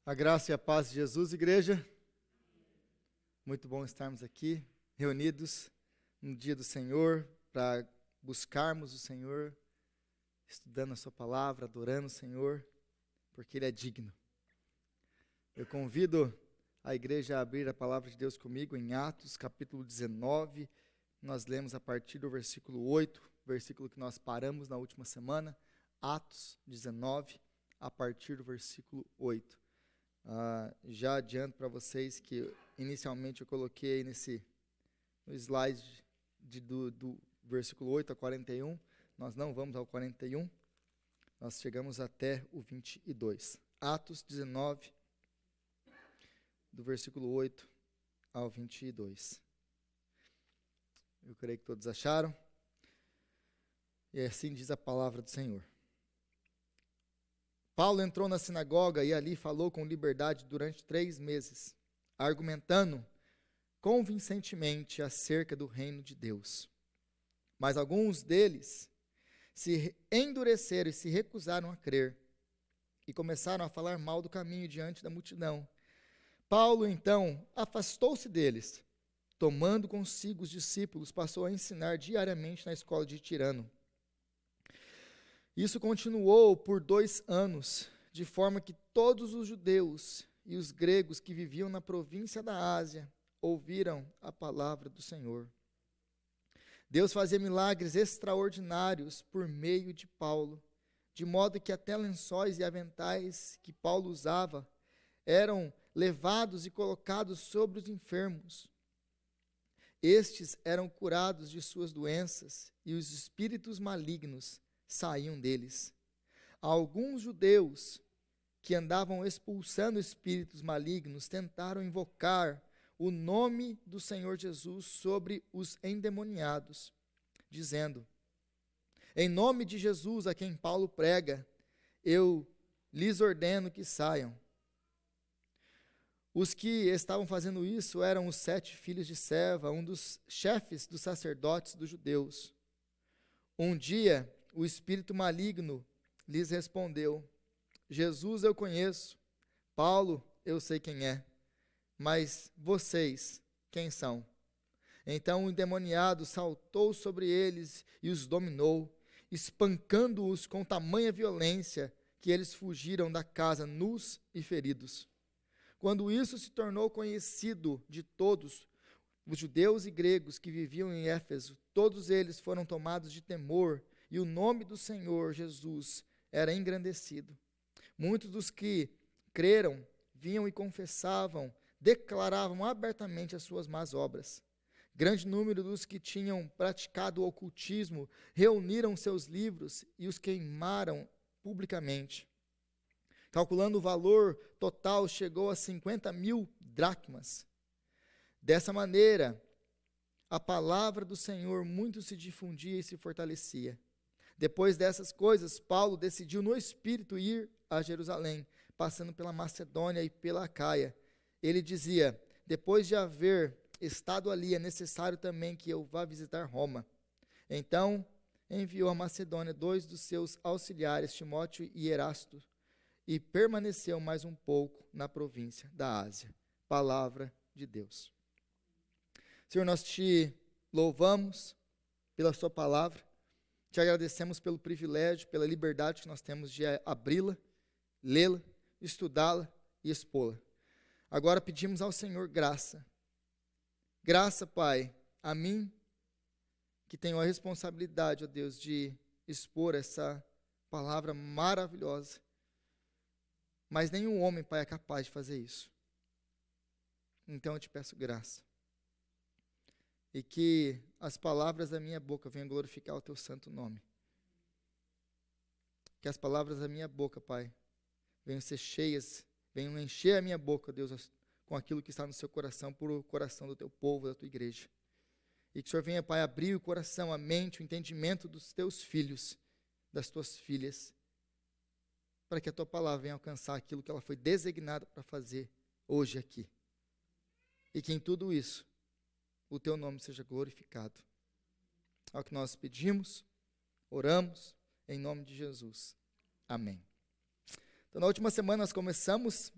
A graça e a paz de Jesus, igreja. Muito bom estarmos aqui, reunidos no dia do Senhor, para buscarmos o Senhor, estudando a sua palavra, adorando o Senhor, porque Ele é digno. Eu convido a igreja a abrir a palavra de Deus comigo em Atos, capítulo 19. Nós lemos a partir do versículo 8, versículo que nós paramos na última semana. Atos 19, a partir do versículo 8. Já adianto para vocês que inicialmente eu coloquei no slide do versículo 8 a 41, nós não vamos ao 41, nós chegamos até o 22. Atos 19, do versículo 8 ao 22. Eu creio que todos acharam, e assim diz a palavra do Senhor. Paulo entrou na sinagoga e ali falou com liberdade durante 3 meses, argumentando convincentemente acerca do reino de Deus. Mas alguns deles se endureceram e se recusaram a crer, e começaram a falar mal do caminho diante da multidão. Paulo, então, afastou-se deles, tomando consigo os discípulos, passou a ensinar diariamente na escola de Tirano. Isso continuou por 2 anos, de forma que todos os judeus e os gregos que viviam na província da Ásia ouviram a palavra do Senhor. Deus fazia milagres extraordinários por meio de Paulo, de modo que até lençóis e aventais que Paulo usava eram levados e colocados sobre os enfermos. Estes eram curados de suas doenças e os espíritos malignos saíam deles. Alguns judeus que andavam expulsando espíritos malignos tentaram invocar o nome do Senhor Jesus sobre os endemoniados, dizendo: em nome de Jesus, a quem Paulo prega, eu lhes ordeno que saiam. Os que estavam fazendo isso eram os 7 filhos de Seva, um dos chefes dos sacerdotes dos judeus. Um dia, o espírito maligno lhes respondeu: Jesus eu conheço, Paulo eu sei quem é, mas vocês quem são? Então o endemoniado saltou sobre eles e os dominou, espancando-os com tamanha violência que eles fugiram da casa nus e feridos. Quando isso se tornou conhecido de todos, os judeus e gregos que viviam em Éfeso, todos eles foram tomados de temor, e o nome do Senhor Jesus era engrandecido. Muitos dos que creram vinham e confessavam, declaravam abertamente as suas más obras. Grande número dos que tinham praticado o ocultismo reuniram seus livros e os queimaram publicamente. Calculando o valor total, chegou a 50.000 dracmas. Dessa maneira, a palavra do Senhor muito se difundia e se fortalecia. Depois dessas coisas, Paulo decidiu no Espírito ir a Jerusalém, passando pela Macedônia e pela Acaia. Ele dizia: depois de haver estado ali, é necessário também que eu vá visitar Roma. Então, enviou a Macedônia 2 dos seus auxiliares, Timóteo e Erasto, e permaneceu mais um pouco na província da Ásia. Palavra de Deus. Senhor, nós te louvamos pela sua palavra. Te agradecemos pelo privilégio, pela liberdade que nós temos de abri-la, lê-la, estudá-la e expô-la. Agora pedimos ao Senhor graça. Graça, Pai, a mim, que tenho a responsabilidade, ó Deus, de expor essa palavra maravilhosa. Mas nenhum homem, Pai, é capaz de fazer isso. Então eu te peço graça. E que as palavras da minha boca venham glorificar o teu santo nome. Que as palavras da minha boca, Pai, venham ser cheias, venham encher a minha boca, Deus, com aquilo que está no seu coração, por o coração do teu povo, da tua igreja. E que o Senhor venha, Pai, abrir o coração, a mente, o entendimento dos teus filhos, das tuas filhas, para que a tua palavra venha alcançar aquilo que ela foi designada para fazer hoje aqui. E que em tudo isso, o teu nome seja glorificado. É o que nós pedimos, oramos, em nome de Jesus. Amém. Então, na última semana nós começamos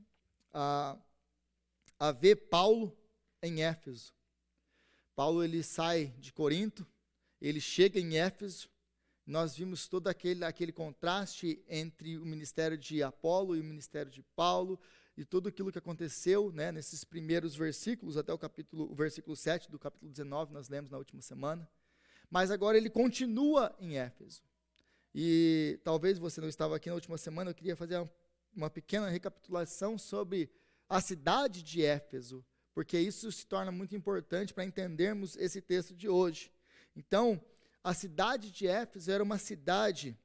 a ver Paulo em Éfeso. Paulo, ele sai de Corinto, ele chega em Éfeso. Nós vimos todo aquele contraste entre o ministério de Apolo e o ministério de Paulo, e tudo aquilo que aconteceu, né, nesses primeiros versículos, até o versículo 7 do capítulo 19, nós lemos na última semana. Mas agora ele continua em Éfeso. E talvez você não estava aqui na última semana, eu queria fazer uma pequena recapitulação sobre a cidade de Éfeso, porque isso se torna muito importante para entendermos esse texto de hoje. Então, a cidade de Éfeso era uma cidade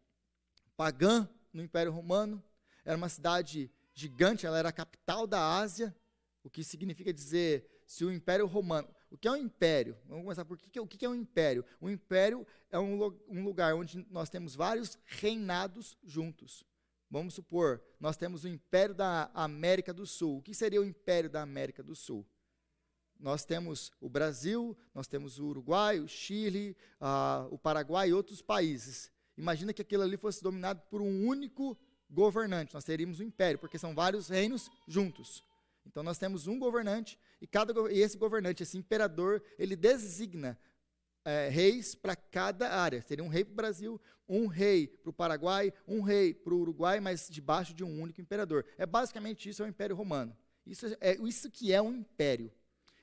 pagã no Império Romano, era uma cidade gigante, ela era a capital da Ásia, o que significa dizer, se o Império Romano... O que é um império? Vamos começar por o que é um império? Um império é um lugar onde nós temos vários reinados juntos. Vamos supor, nós temos o Império da América do Sul. O que seria o Império da América do Sul? Nós temos o Brasil, nós temos o Uruguai, o Chile, o Paraguai e outros países. Imagina que aquilo ali fosse dominado por um único governante. Nós teríamos um império, porque são vários reinos juntos. Então nós temos um governante, e esse governante, esse imperador, ele designa reis para cada área. Seria um rei para o Brasil, um rei para o Paraguai, um rei para o Uruguai, mas debaixo de um único imperador. Basicamente isso é o Império Romano. Isso que é um império.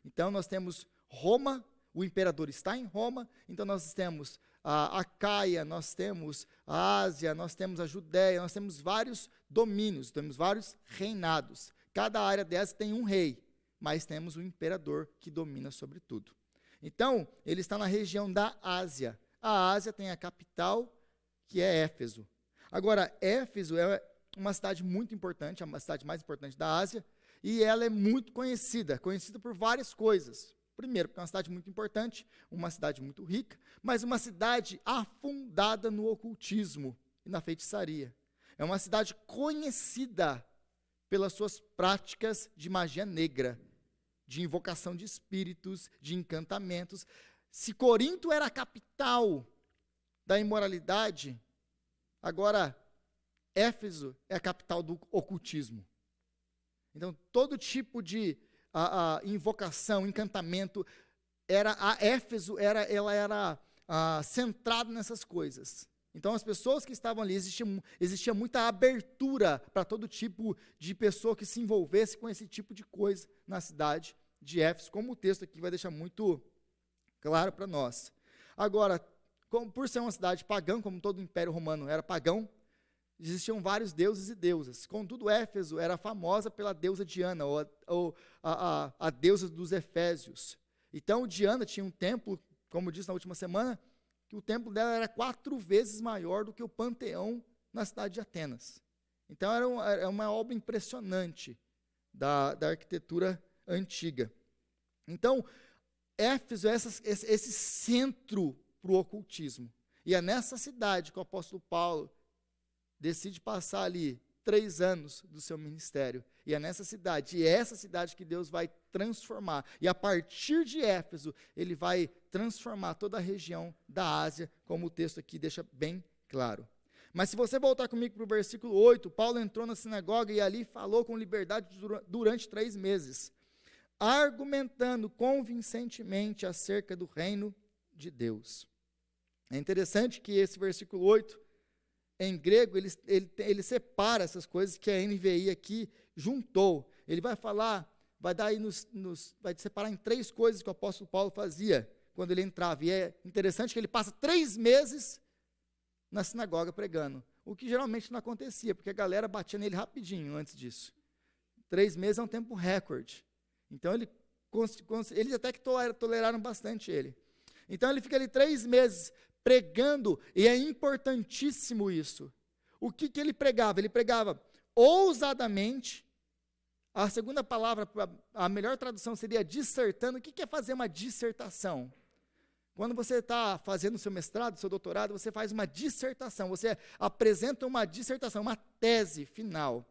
Então nós temos Roma, o imperador está em Roma, então nós temos a Caia, nós temos a Ásia, nós temos a Judéia, nós temos vários domínios, temos vários reinados. Cada área dessa tem um rei, mas temos um imperador que domina sobre tudo. Então, ele está na região da Ásia. A Ásia tem a capital, que é Éfeso. Agora, Éfeso é uma cidade muito importante, é uma cidade mais importante da Ásia, e ela é muito conhecida por várias coisas. Primeiro, porque é uma cidade muito importante, uma cidade muito rica, mas uma cidade afundada no ocultismo e na feitiçaria. É uma cidade conhecida pelas suas práticas de magia negra, de invocação de espíritos, de encantamentos. Se Corinto era a capital da imoralidade, agora Éfeso é a capital do ocultismo. Então, todo tipo de invocação, encantamento, Éfeso era centrado nessas coisas. Então, as pessoas que estavam ali, existia muita abertura para todo tipo de pessoa que se envolvesse com esse tipo de coisa na cidade de Éfeso, como o texto aqui vai deixar muito claro para nós. Agora, por ser uma cidade pagã, como todo o Império Romano era pagão, existiam vários deuses e deusas. Contudo, Éfeso era famosa pela deusa Diana, ou a deusa dos Efésios. Então, Diana tinha um templo, como disse na última semana, que o templo dela era 4 vezes maior do que o Panteão na cidade de Atenas. Então, era uma obra impressionante da arquitetura antiga. Então, Éfeso é esse centro para o ocultismo. E é nessa cidade que o apóstolo Paulo decide passar ali 3 anos do seu ministério. E é nessa cidade, e é essa cidade que Deus vai transformar. E a partir de Éfeso, ele vai transformar toda a região da Ásia, como o texto aqui deixa bem claro. Mas se você voltar comigo para o versículo 8, Paulo entrou na sinagoga e ali falou com liberdade durante 3 meses, argumentando convincentemente acerca do reino de Deus. É interessante que esse versículo 8, em grego, ele separa essas coisas que a NVI aqui juntou. Ele vai falar, vai separar em 3 coisas que o apóstolo Paulo fazia quando ele entrava. E é interessante que ele passa 3 meses na sinagoga pregando, o que geralmente não acontecia, porque a galera batia nele rapidinho antes disso. 3 meses é um tempo recorde. Então, eles até que toleraram bastante ele. Então, ele fica ali 3 meses pregando, e é importantíssimo isso. O que ele pregava? Ele pregava ousadamente. A segunda palavra, a melhor tradução seria dissertando. O que é fazer uma dissertação? Quando você está fazendo o seu mestrado, seu doutorado, você faz uma dissertação, você apresenta uma dissertação, uma tese final.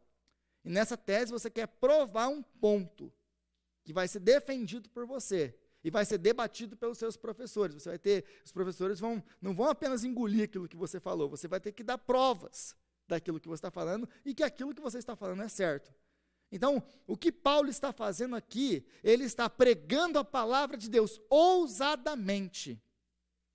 E nessa tese você quer provar um ponto que vai ser defendido por você. E vai ser debatido pelos seus professores. Os professores não vão apenas engolir aquilo que você falou, você vai ter que dar provas daquilo que você está falando e que aquilo que você está falando é certo. Então, o que Paulo está fazendo aqui, ele está pregando a palavra de Deus ousadamente.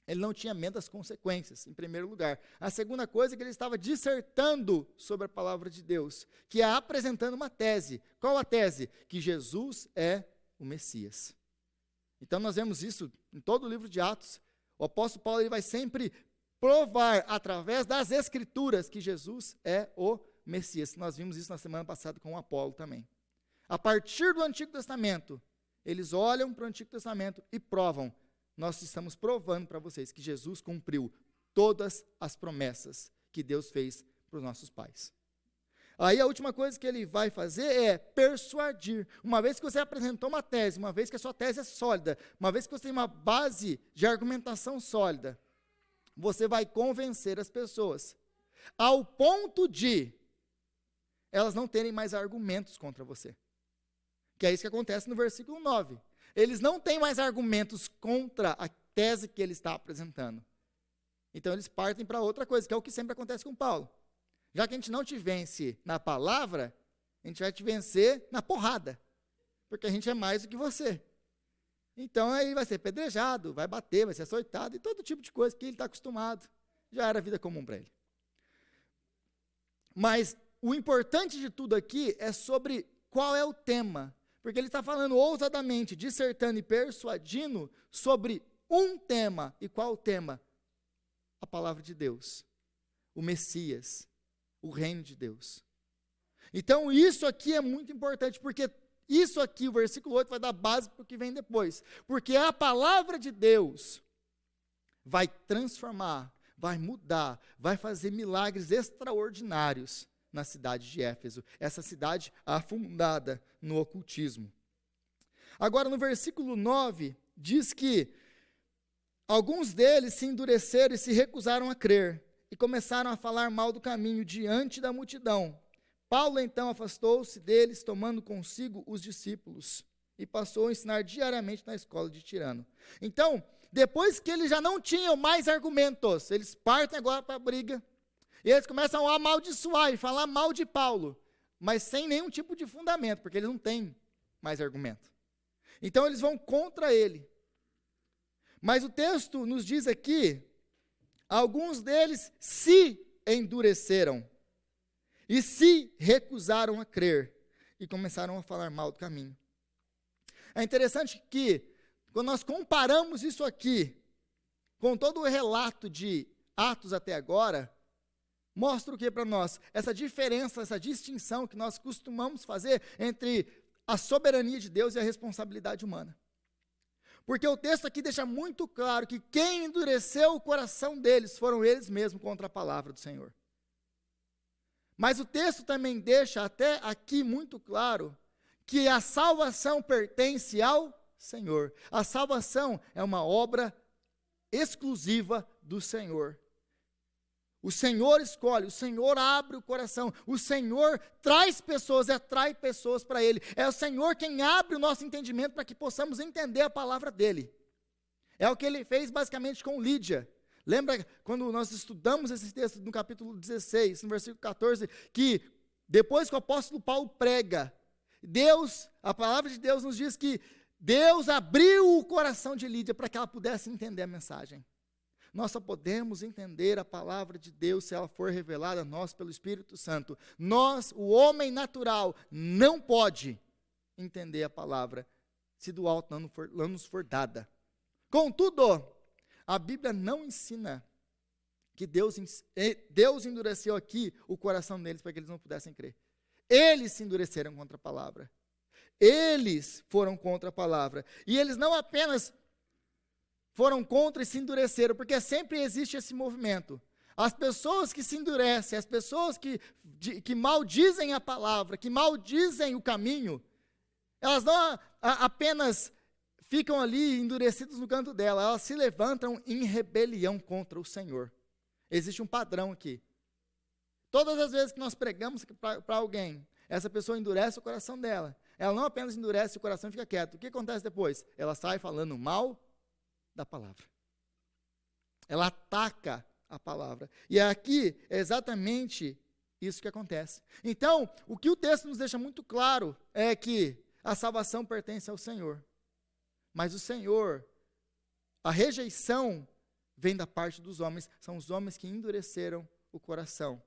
Ele não tinha medo das consequências, em primeiro lugar. A segunda coisa é que ele estava dissertando sobre a palavra de Deus, que é apresentando uma tese. Qual a tese? Que Jesus é o Messias. Então nós vemos isso em todo o livro de Atos. O apóstolo Paulo ele vai sempre provar, através das Escrituras, que Jesus é o Messias. Nós vimos isso na semana passada com o Apolo também. A partir do Antigo Testamento, eles olham para o Antigo Testamento e provam. Nós estamos provando para vocês que Jesus cumpriu todas as promessas que Deus fez para os nossos pais. Aí a última coisa que ele vai fazer é persuadir. Uma vez que você apresentou uma tese, uma vez que a sua tese é sólida, uma vez que você tem uma base de argumentação sólida, você vai convencer as pessoas, ao ponto de elas não terem mais argumentos contra você. Que é isso que acontece no versículo 9. Eles não têm mais argumentos contra a tese que ele está apresentando. Então eles partem para outra coisa, que é o que sempre acontece com Paulo. Já que a gente não te vence na palavra, a gente vai te vencer na porrada. Porque a gente é mais do que você. Então aí vai ser pedrejado, vai bater, vai ser açoitado, e todo tipo de coisa que ele está acostumado. Já era vida comum para ele. Mas o importante de tudo aqui é sobre qual é o tema. Porque ele está falando ousadamente, dissertando e persuadindo sobre um tema. E qual o tema? A palavra de Deus. O Messias. O reino de Deus. Então isso aqui é muito importante, porque isso aqui, o versículo 8, vai dar base para o que vem depois. Porque a palavra de Deus vai transformar, vai mudar, vai fazer milagres extraordinários na cidade de Éfeso, essa cidade afundada no ocultismo. Agora, no versículo 9, diz que alguns deles se endureceram e se recusaram a crer, e começaram a falar mal do caminho diante da multidão. Paulo, então, afastou-se deles, tomando consigo os discípulos, e passou a ensinar diariamente na escola de Tirano. Então, depois que eles já não tinham mais argumentos, eles partem agora para a briga, e eles começam a amaldiçoar e falar mal de Paulo, mas sem nenhum tipo de fundamento, porque eles não têm mais argumento. Então eles vão contra ele. Mas o texto nos diz aqui, alguns deles se endureceram e se recusaram a crer e começaram a falar mal do caminho. É interessante que, quando nós comparamos isso aqui com todo o relato de Atos até agora, mostra o que para nós? Essa diferença, essa distinção que nós costumamos fazer entre a soberania de Deus e a responsabilidade humana. Porque o texto aqui deixa muito claro que quem endureceu o coração deles foram eles mesmos contra a palavra do Senhor. Mas o texto também deixa até aqui muito claro que a salvação pertence ao Senhor. A salvação é uma obra exclusiva do Senhor. O Senhor escolhe, o Senhor abre o coração, o Senhor traz pessoas, atrai pessoas para Ele. É o Senhor quem abre o nosso entendimento para que possamos entender a palavra dEle. É o que Ele fez basicamente com Lídia. Lembra quando nós estudamos esse texto no capítulo 16, no versículo 14, que depois que o apóstolo Paulo prega, a palavra de Deus nos diz que Deus abriu o coração de Lídia para que ela pudesse entender a mensagem. Nós só podemos entender a palavra de Deus se ela for revelada a nós pelo Espírito Santo. Nós, o homem natural, não pode entender a palavra se do alto não nos for dada. Contudo, a Bíblia não ensina que Deus endureceu aqui o coração deles para que eles não pudessem crer. Eles se endureceram contra a palavra. Eles foram contra a palavra. E eles não apenas foram contra e se endureceram, porque sempre existe esse movimento. As pessoas que se endurecem, as pessoas que maldizem a palavra, que maldizem o caminho, elas não apenas ficam ali endurecidas no canto dela, elas se levantam em rebelião contra o Senhor. Existe um padrão aqui. Todas as vezes que nós pregamos para alguém, essa pessoa endurece o coração dela. Ela não apenas endurece o coração e fica quieta. O que acontece depois? Ela sai falando mal da palavra. Ela ataca a palavra. E aqui é exatamente isso que acontece. Então, o que o texto nos deixa muito claro é que a salvação pertence ao Senhor. Mas o Senhor, a rejeição vem da parte dos homens, são os homens que endureceram o coração.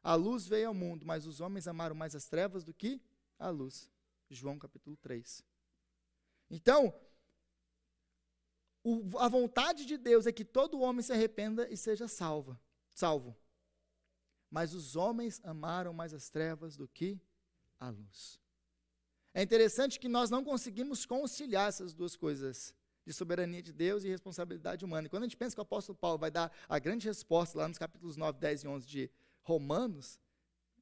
A luz veio ao mundo, mas os homens amaram mais as trevas do que a luz. João capítulo 3. Então, a vontade de Deus é que todo homem se arrependa e seja salvo. Mas os homens amaram mais as trevas do que a luz. É interessante que nós não conseguimos conciliar essas duas coisas, de soberania de Deus e responsabilidade humana. E quando a gente pensa que o apóstolo Paulo vai dar a grande resposta lá nos capítulos 9, 10 e 11 de Romanos,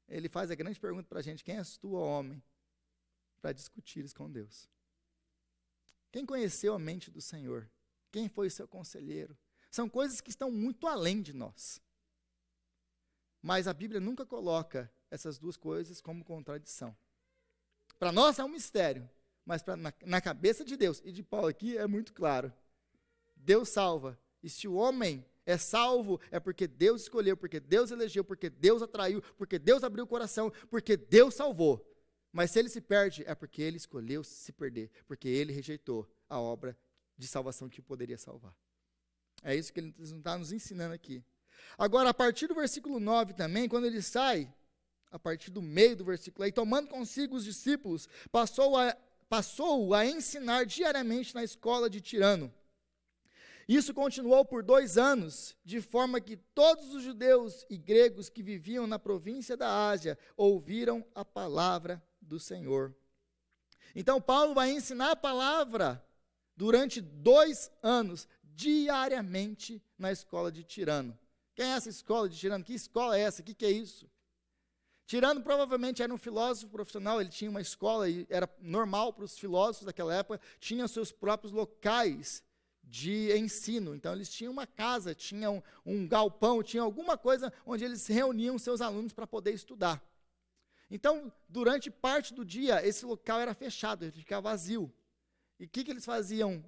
ele faz a grande pergunta para a gente: quem és tu, ó homem, para discutires com Deus? Quem conheceu a mente do Senhor? Quem foi o seu conselheiro? São coisas que estão muito além de nós. Mas a Bíblia nunca coloca essas duas coisas como contradição. Para nós é um mistério, mas na cabeça de Deus e de Paulo aqui é muito claro. Deus salva. E se o homem é salvo, é porque Deus escolheu, porque Deus elegeu, porque Deus atraiu, porque Deus abriu o coração, porque Deus salvou. Mas se ele se perde, é porque ele escolheu se perder, porque ele rejeitou a obra de salvação que poderia salvar. É isso que ele está nos ensinando aqui. Agora, a partir do versículo 9 também, quando ele sai, a partir do meio do versículo aí, tomando consigo os discípulos, passou a ensinar diariamente na escola de Tirano. Isso continuou por 2 anos, de forma que todos os judeus e gregos que viviam na província da Ásia ouviram a palavra do Senhor. Então, Paulo vai ensinar a palavra durante 2 anos, diariamente, na escola de Tirano. Quem é essa escola de Tirano? Que escola é essa? O que é isso? Tirano provavelmente era um filósofo profissional, ele tinha uma escola, e era normal para os filósofos daquela época, tinham seus próprios locais de ensino. Então, eles tinham uma casa, tinham um galpão, tinham alguma coisa onde eles reuniam seus alunos para poder estudar. Então, durante parte do dia, esse local era fechado, ele ficava vazio. E o que eles faziam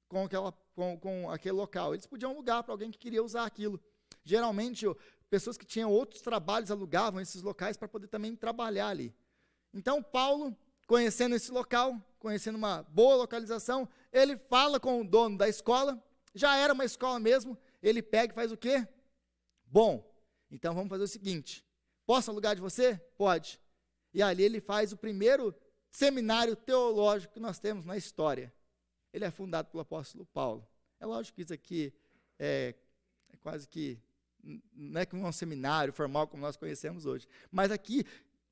com aquele local? Eles podiam alugar para alguém que queria usar aquilo. Geralmente, pessoas que tinham outros trabalhos alugavam esses locais para poder também trabalhar ali. Então, Paulo, conhecendo esse local, conhecendo uma boa localização, ele fala com o dono da escola, já era uma escola mesmo, ele pega e faz o quê? Bom, então vamos fazer o seguinte: posso alugar de você? Pode. E ali ele faz o primeiro seminário teológico que nós temos na história. Ele é fundado pelo apóstolo Paulo. É lógico que isso aqui é quase que, não é que um seminário formal como nós conhecemos hoje, mas aqui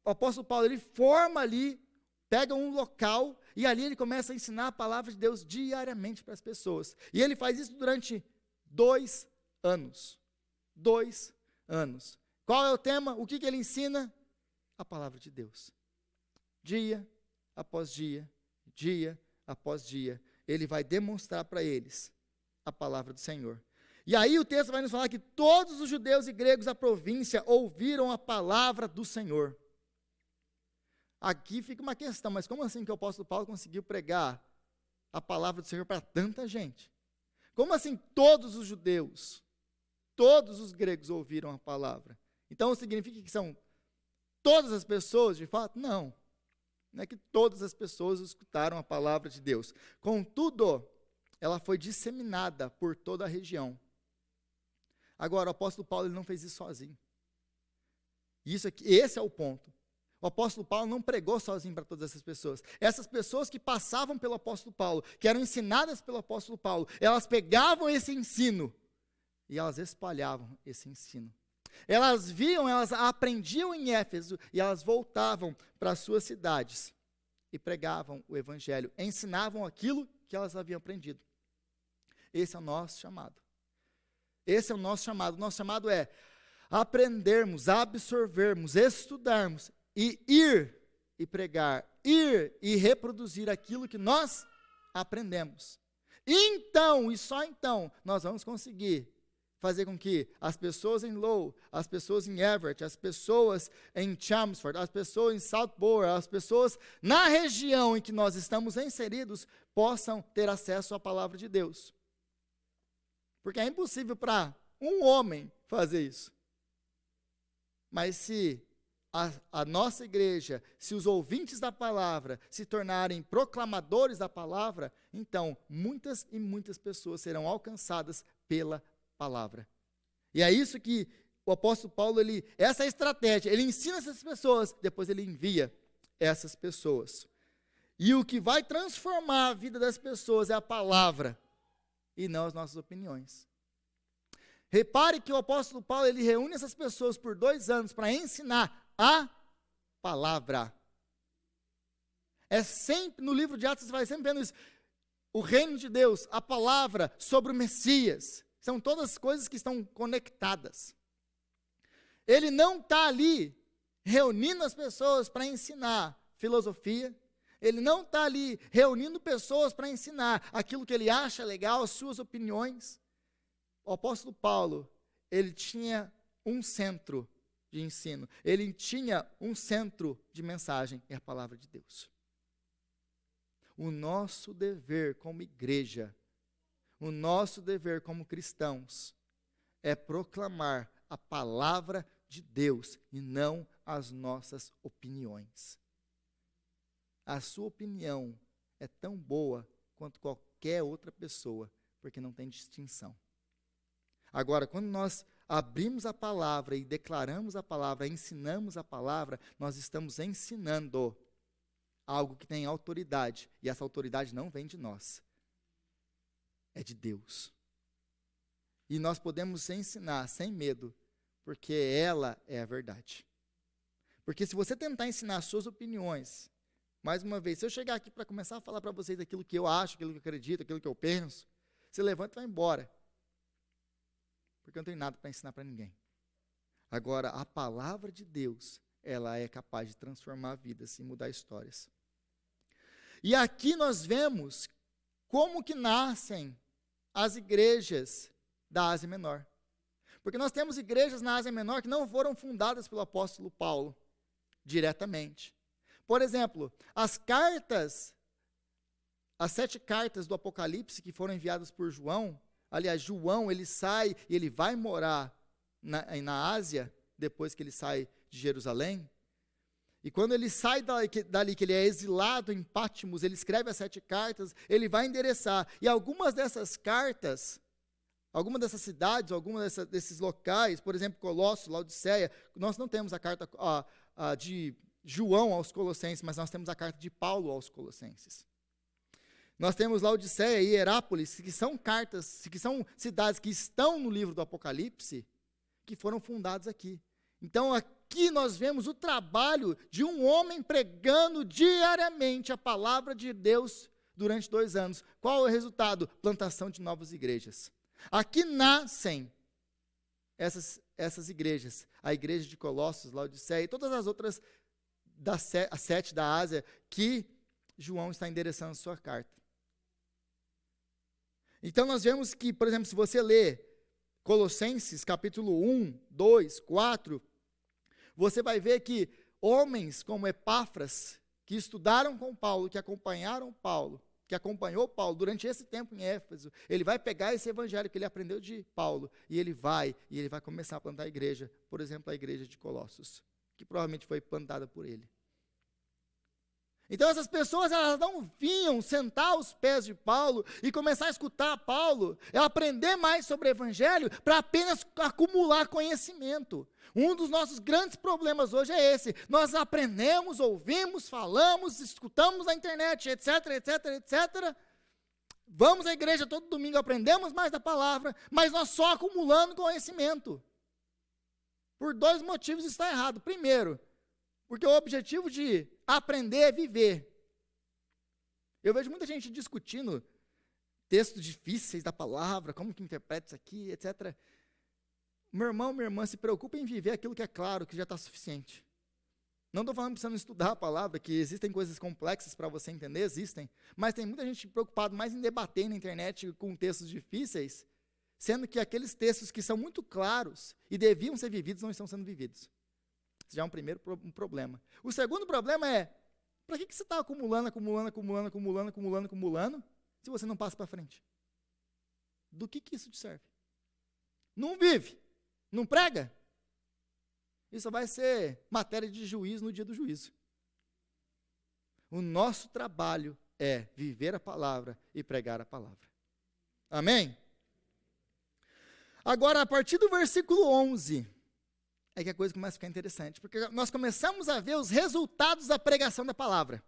o apóstolo Paulo, ele forma ali, pega um local e ali ele começa a ensinar a palavra de Deus diariamente para as pessoas. E ele faz isso durante 2 anos. 2 anos. Qual é o tema? O que ele ensina? A palavra de Deus. Dia após dia, dia após dia, ele vai demonstrar para eles a palavra do Senhor. E aí o texto vai nos falar que todos os judeus e gregos da província ouviram a palavra do Senhor. Aqui fica uma questão, mas como assim que o apóstolo Paulo conseguiu pregar a palavra do Senhor para tanta gente? Como assim todos os judeus, todos os gregos ouviram a palavra? Então significa que são todas as pessoas, de fato? Não. Não é que todas as pessoas escutaram a palavra de Deus. Contudo, ela foi disseminada por toda a região. Agora, o apóstolo Paulo ele não fez isso sozinho. Esse é o ponto. O apóstolo Paulo não pregou sozinho para todas essas pessoas. Essas pessoas que passavam pelo apóstolo Paulo, que eram ensinadas pelo apóstolo Paulo, elas pegavam esse ensino e elas espalhavam esse ensino. Elas viam, elas aprendiam em Éfeso e elas voltavam para as suas cidades e pregavam o evangelho, ensinavam aquilo que elas haviam aprendido. Esse é o nosso chamado. Esse é o nosso chamado. O nosso chamado é aprendermos, absorvermos, estudarmos e ir e pregar, ir e reproduzir aquilo que nós aprendemos. Então, e só então, nós vamos conseguir fazer com que as pessoas em Lowell, as pessoas em Everett, as pessoas em Chelmsford, as pessoas em Southborough, as pessoas na região em que nós estamos inseridos, possam ter acesso à palavra de Deus. Porque é impossível para um homem fazer isso. Mas se a nossa igreja, se os ouvintes da palavra se tornarem proclamadores da palavra, então muitas e muitas pessoas serão alcançadas pela palavra. E é isso que o apóstolo Paulo, essa é a estratégia, ele ensina essas pessoas, depois ele envia essas pessoas. E o que vai transformar a vida das pessoas é a palavra, e não as nossas opiniões. Repare que o apóstolo Paulo, ele reúne essas pessoas por 2 anos para ensinar a palavra. É sempre, no livro de Atos, você vai sempre vendo isso. O reino de Deus, a palavra sobre o Messias, são todas coisas que estão conectadas. Ele não está ali reunindo as pessoas para ensinar filosofia, ele não está ali reunindo pessoas para ensinar aquilo que ele acha legal, as suas opiniões. O apóstolo Paulo, ele tinha um centro de ensino, ele tinha um centro de mensagem, é a palavra de Deus. O nosso dever como igreja, o nosso dever como cristãos, é proclamar a palavra de Deus e não as nossas opiniões. A sua opinião é tão boa quanto qualquer outra pessoa, porque não tem distinção. Agora, quando nós abrimos a palavra e declaramos a palavra, ensinamos a palavra, nós estamos ensinando algo que tem autoridade, e essa autoridade não vem de nós, é de Deus. E nós podemos ensinar sem medo, porque ela é a verdade. Porque se você tentar ensinar suas opiniões, mais uma vez, se eu chegar aqui para começar a falar para vocês aquilo que eu acho, aquilo que eu acredito, aquilo que eu penso, você levanta e vai embora. Porque eu não tenho nada para ensinar para ninguém. Agora, a palavra de Deus, ela é capaz de transformar vidas e mudar histórias. E aqui nós vemos como que nascem as igrejas da Ásia Menor. Porque nós temos igrejas na Ásia Menor que não foram fundadas pelo apóstolo Paulo diretamente. Por exemplo, as 7 cartas do Apocalipse que foram enviadas por João, aliás, João, ele sai e ele vai morar na Ásia, depois que ele sai de Jerusalém. E quando ele sai dali, que ele é exilado em Patmos, ele escreve as 7 cartas, ele vai endereçar. E algumas dessas cartas, algumas dessas cidades, algumas desses locais, por exemplo, Colossos, Laodiceia, nós não temos a carta de João aos Colossenses, mas nós temos a carta de Paulo aos Colossenses. Nós temos Laodiceia e Herápolis, que são cidades que estão no livro do Apocalipse, que foram fundadas aqui. Então, aqui nós vemos o trabalho de um homem pregando diariamente a palavra de Deus durante 2 anos. Qual é o resultado? Plantação de novas igrejas. Aqui nascem essas igrejas. A igreja de Colossos, Laodiceia e todas as outras, as 7 da Ásia, que João está endereçando sua carta. Então nós vemos que, por exemplo, se você ler Colossenses capítulo 1, 2, 4, você vai ver que homens como Epáfras, que estudaram com Paulo, que acompanharam Paulo, que acompanhou Paulo durante esse tempo em Éfeso, ele vai pegar esse evangelho que ele aprendeu de Paulo, e ele vai começar a plantar a igreja, por exemplo, a igreja de Colossos, que provavelmente foi plantada por ele. Então essas pessoas, elas não vinham sentar aos pés de Paulo e começar a escutar Paulo, aprender mais sobre o evangelho para apenas acumular conhecimento. Um dos nossos grandes problemas hoje é esse. Nós aprendemos, ouvimos, falamos, escutamos na internet, etc, etc, etc. Vamos à igreja todo domingo, aprendemos mais da palavra, mas nós só acumulando conhecimento. Por 2 motivos isso está errado. Primeiro, porque o objetivo de aprender é viver. Eu vejo muita gente discutindo textos difíceis da palavra, como que interpreta isso aqui, etc. Meu irmão, minha irmã, se preocupe em viver aquilo que é claro, que já está suficiente. Não estou falando que você não estudar a palavra, que existem coisas complexas para você entender, existem, mas tem muita gente preocupada mais em debater na internet com textos difíceis, sendo que aqueles textos que são muito claros e deviam ser vividos não estão sendo vividos. Esse já é um primeiro problema. O segundo problema é, para que você está acumulando, se você não passa para frente? Do que isso te serve? Não vive? Não prega? Isso vai ser matéria de juízo no dia do juízo. O nosso trabalho é viver a palavra e pregar a palavra. Amém? Agora, a partir do versículo 11, é que a coisa começa a ficar interessante, porque nós começamos a ver os resultados da pregação da palavra.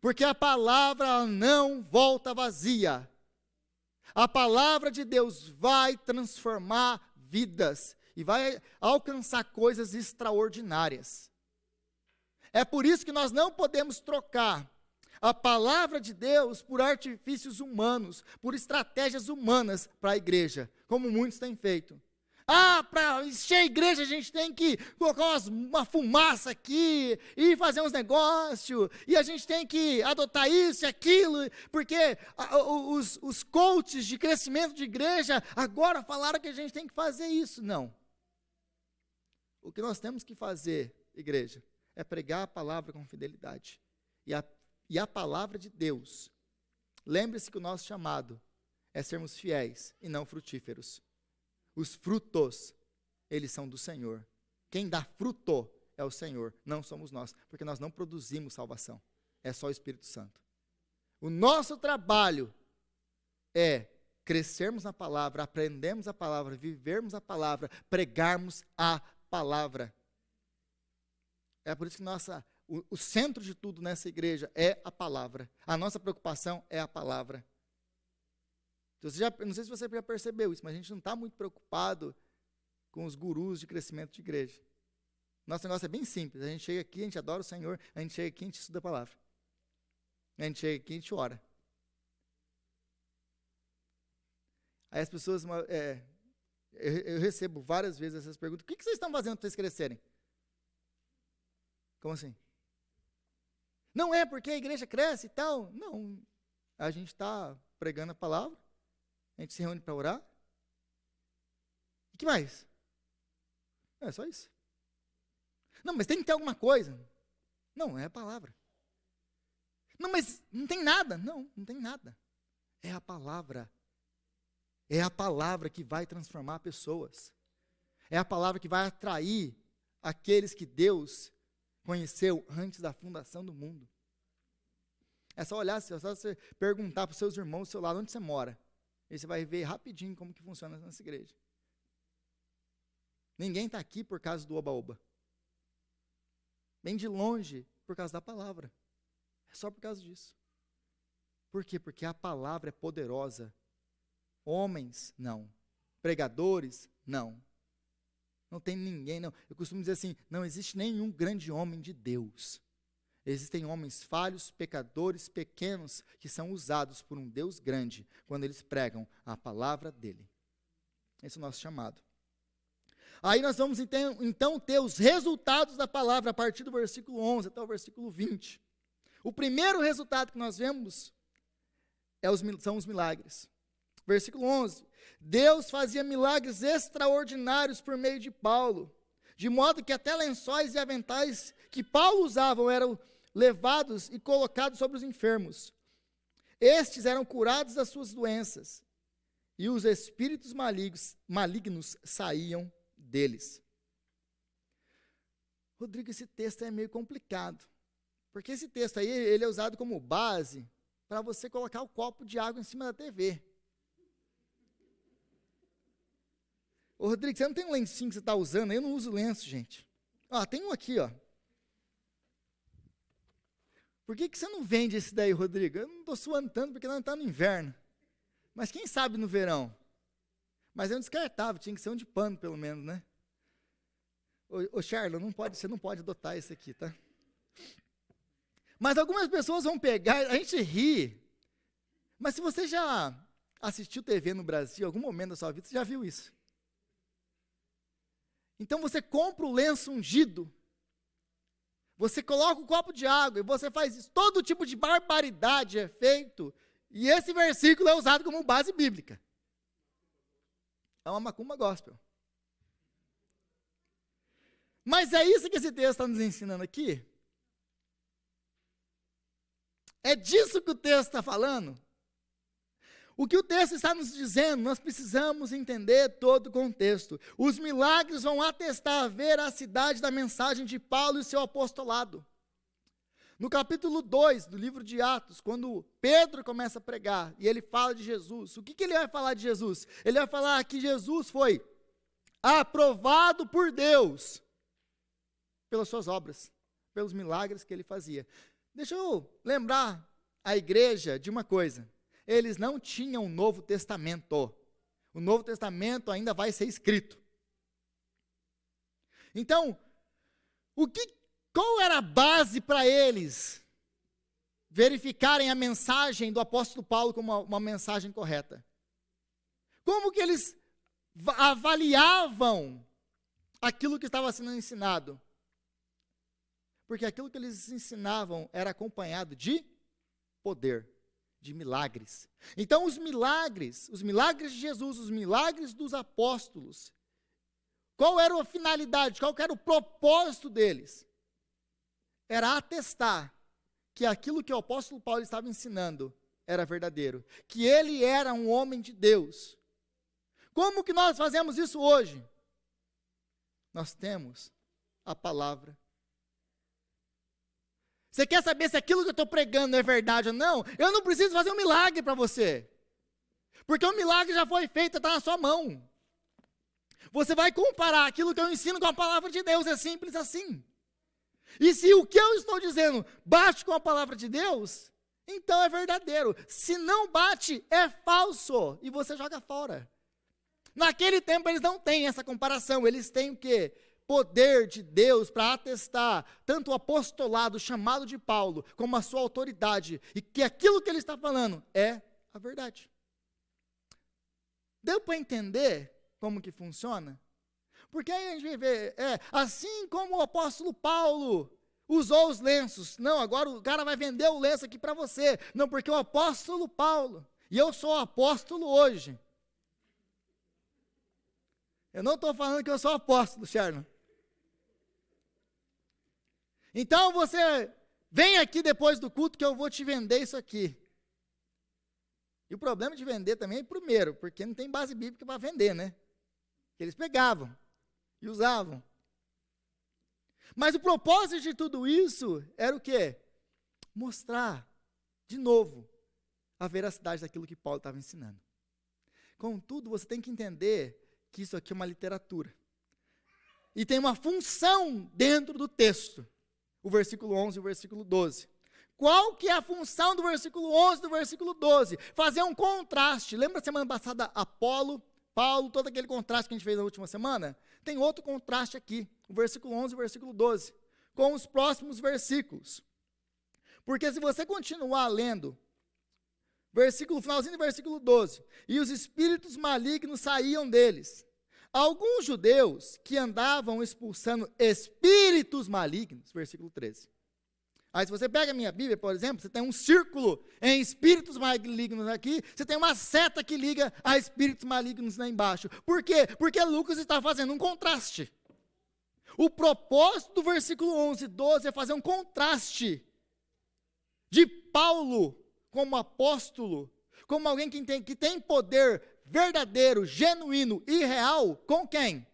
Porque a palavra não volta vazia. A palavra de Deus vai transformar vidas e vai alcançar coisas extraordinárias. É por isso que nós não podemos trocar a palavra de Deus por artifícios humanos, por estratégias humanas para a igreja, como muitos têm feito. Para encher a igreja a gente tem que colocar uma fumaça aqui e fazer uns negócios, e a gente tem que adotar isso e aquilo, porque os coaches de crescimento de igreja agora falaram que a gente tem que fazer isso. Não. O que nós temos que fazer, igreja, é pregar a palavra com fidelidade. E a palavra de Deus, lembre-se que o nosso chamado é sermos fiéis e não frutíferos. Os frutos, eles são do Senhor. Quem dá fruto é o Senhor, não somos nós, porque nós não produzimos salvação. É só o Espírito Santo. O nosso trabalho é crescermos na palavra, aprendermos a palavra, vivermos a palavra, pregarmos a palavra. É por isso que o centro de tudo nessa igreja é a palavra. A nossa preocupação é a palavra. Não sei se você já percebeu isso, mas a gente não está muito preocupado com os gurus de crescimento de igreja. Nosso negócio é bem simples. A gente chega aqui, a gente adora o Senhor, a gente chega aqui, a gente estuda a palavra. A gente chega aqui, a gente ora. Aí as pessoas, eu recebo várias vezes essas perguntas: o que vocês estão fazendo para vocês crescerem? Como assim? Não é porque a igreja cresce e tal. Não, a gente está pregando a palavra, a gente se reúne para orar. E que mais? É só isso. Não, mas tem que ter alguma coisa. Não, é a palavra. Não, mas não tem nada. Não, não tem nada. É a palavra. É a palavra que vai transformar pessoas. É a palavra que vai atrair aqueles que Deus conheceu antes da fundação do mundo. É só olhar, é só você perguntar para os seus irmãos do seu lado onde você mora. E você vai ver rapidinho como que funciona nessa igreja. Ninguém está aqui por causa do oba-oba. Bem de longe por causa da palavra. É só por causa disso. Por quê? Porque a palavra é poderosa. Homens, não. Pregadores, não. Não tem ninguém, não. Eu costumo dizer assim, não existe nenhum grande homem de Deus. Existem homens falhos, pecadores, pequenos, que são usados por um Deus grande, quando eles pregam a palavra dele. Esse é o nosso chamado. Aí nós vamos então ter os resultados da palavra, a partir do versículo 11 até o versículo 20. O primeiro resultado que nós vemos são os milagres. Versículo 11, Deus fazia milagres extraordinários por meio de Paulo, de modo que até lençóis e aventais que Paulo usava eram levados e colocados sobre os enfermos. Estes eram curados das suas doenças, e os espíritos malignos saíam deles. Rodrigo, esse texto é meio complicado, porque esse texto aí, ele é usado como base para você colocar o copo de água em cima da TV. Ô, Rodrigo, você não tem um lencinho que você está usando? Eu não uso lenço, gente. Tem um aqui, ó. Por que você não vende esse daí, Rodrigo? Eu não estou suando tanto porque não está no inverno. Mas quem sabe no verão? Mas é um descartável, tinha que ser um de pano, pelo menos, né? Ô Charla, você não pode adotar esse aqui, tá? Mas algumas pessoas vão pegar, a gente ri, mas se você já assistiu TV no Brasil, em algum momento da sua vida, você já viu isso. Então você compra o lenço ungido, você coloca um copo de água e você faz isso. Todo tipo de barbaridade é feito, e esse versículo é usado como base bíblica. É uma macumba gospel. Mas é isso que esse texto está nos ensinando aqui? É disso que o texto está falando? o que o texto está nos dizendo, nós precisamos entender todo o contexto. Os milagres vão atestar a veracidade da mensagem de Paulo e seu apostolado. No capítulo 2 do livro de Atos, quando Pedro começa a pregar e ele fala de Jesus, o que ele vai falar de Jesus? Ele vai falar que Jesus foi aprovado por Deus pelas suas obras, pelos milagres que ele fazia. Deixa eu lembrar a igreja de uma coisa. Eles não tinham o Novo Testamento. O Novo Testamento ainda vai ser escrito. Então, qual era a base para eles verificarem a mensagem do apóstolo Paulo como uma mensagem correta? Como que eles avaliavam aquilo que estava sendo ensinado? Porque aquilo que eles ensinavam era acompanhado de poder, de milagres. Então os milagres de Jesus, os milagres dos apóstolos, qual era a finalidade, qual era o propósito deles? Era atestar que aquilo que o apóstolo Paulo estava ensinando era verdadeiro, que ele era um homem de Deus. Como que nós fazemos isso hoje? Nós temos a palavra. Você quer saber se aquilo que eu estou pregando é verdade ou não? Eu não preciso fazer um milagre para você. Porque o milagre já foi feito, está na sua mão. Você vai comparar aquilo que eu ensino com a palavra de Deus, é simples assim. E se o que eu estou dizendo bate com a palavra de Deus, então é verdadeiro. Se não bate, é falso, e você joga fora. Naquele tempo eles não têm essa comparação, eles têm o quê? Poder de Deus para atestar tanto o apostolado chamado de Paulo, como a sua autoridade, e que aquilo que ele está falando é a verdade. Deu para entender como que funciona? Porque aí a gente vê, assim como o apóstolo Paulo usou os lenços, não, agora o cara vai vender o lenço aqui para você, não, porque o apóstolo Paulo, e eu sou apóstolo hoje, eu não estou falando que eu sou apóstolo, Sherman. Então você vem aqui depois do culto que eu vou te vender isso aqui. E o problema de vender também é primeiro, porque não tem base bíblica para vender, né? Eles pegavam e usavam. Mas o propósito de tudo isso era o quê? Mostrar, de novo, a veracidade daquilo que Paulo estava ensinando. Contudo, você tem que entender que isso aqui é uma literatura. E tem uma função dentro do texto. O versículo 11 e o versículo 12. Qual que é a função do versículo 11 e do versículo 12? Fazer um contraste. Lembra a semana passada Apolo, Paulo, todo aquele contraste que a gente fez na última semana? Tem outro contraste aqui, o versículo 11 e o versículo 12, com os próximos versículos. Porque se você continuar lendo, finalzinho do versículo 12, e os espíritos malignos saíam deles. Alguns judeus que andavam expulsando espíritos malignos, versículo 13. Aí se você pega a minha Bíblia, por exemplo, você tem um círculo em espíritos malignos aqui, você tem uma seta que liga a espíritos malignos lá embaixo. Por quê? Porque Lucas está fazendo um contraste. O propósito do versículo 11 e 12 é fazer um contraste de Paulo como apóstolo, como alguém que tem poder verdadeiro, genuíno e real, com quem?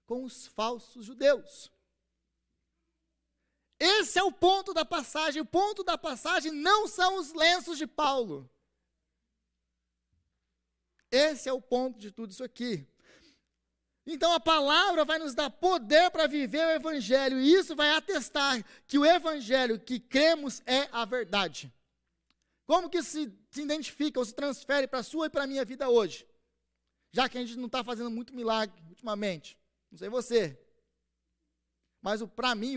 Com os falsos judeus. Esse é o ponto da passagem. O ponto da passagem não são os lenços de Paulo. Esse é o ponto de tudo isso aqui. Então a palavra vai nos dar poder para viver o evangelho, e isso vai atestar que o evangelho que cremos é a verdade. Como que se identifica ou se transfere para a sua e para a minha vida hoje? Já que a gente não está fazendo muito milagre ultimamente. Não sei você. Mas para mim,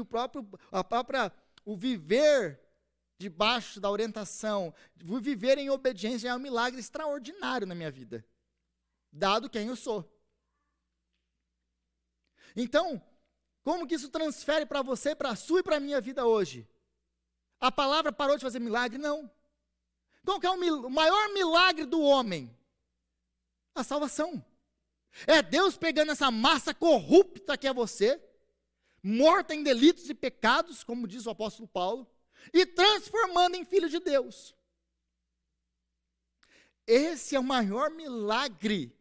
o viver debaixo da orientação, o viver em obediência é um milagre extraordinário na minha vida. Dado quem eu sou. Então, como que isso transfere para você, para a sua e para a minha vida hoje? A palavra parou de fazer milagre? Não. Qual que é o maior milagre do homem? A salvação. É Deus pegando essa massa corrupta que é você, morta em delitos e pecados, como diz o apóstolo Paulo, e transformando em filho de Deus. esse é o maior milagre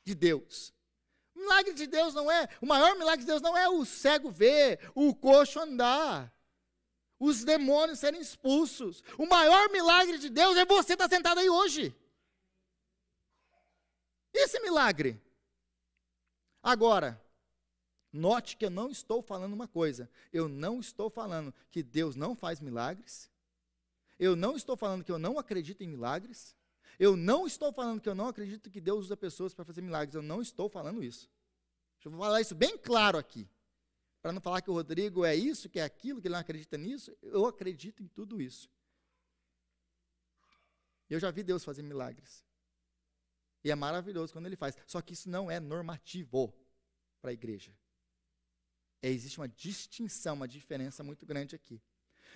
de Deus. O milagre de Deus o maior milagre de Deus não é o cego ver, o coxo andar, os demônios serem expulsos. O maior milagre de Deus é você estar sentado aí hoje. Esse milagre. Agora, note que eu não estou falando uma coisa. Eu não estou falando que Deus não faz milagres. Eu não estou falando que eu não acredito em milagres. Eu não estou falando que eu não acredito que Deus usa pessoas para fazer milagres. Eu não estou falando isso. Deixa eu falar isso bem claro aqui. Para não falar que o Rodrigo é isso, que é aquilo, que ele não acredita nisso. Eu acredito em tudo isso. Eu já vi Deus fazer milagres. E é maravilhoso quando Ele faz. Só que isso não é normativo para a igreja. Existe uma distinção, uma diferença muito grande aqui.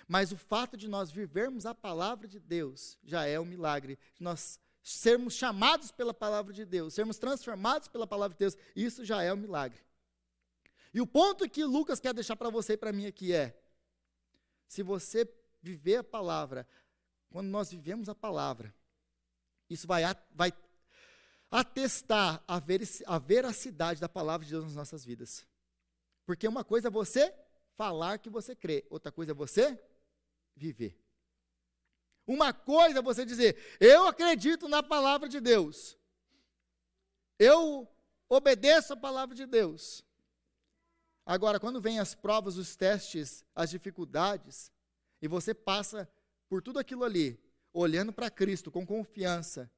Mas o fato de nós vivermos a palavra de Deus já é um milagre. De nós sermos chamados pela palavra de Deus, sermos transformados pela palavra de Deus, isso já é um milagre. E o ponto que Lucas quer deixar para você e para mim aqui é, se você viver a palavra, quando nós vivemos a palavra, isso vai atestar a veracidade da palavra de Deus nas nossas vidas. Porque uma coisa é você falar que você crê, outra coisa é você viver. Uma coisa é você dizer, eu acredito na palavra de Deus, eu obedeço a palavra de Deus. Agora, quando vem as provas, os testes, as dificuldades, e você passa por tudo aquilo ali, olhando para Cristo com confiança,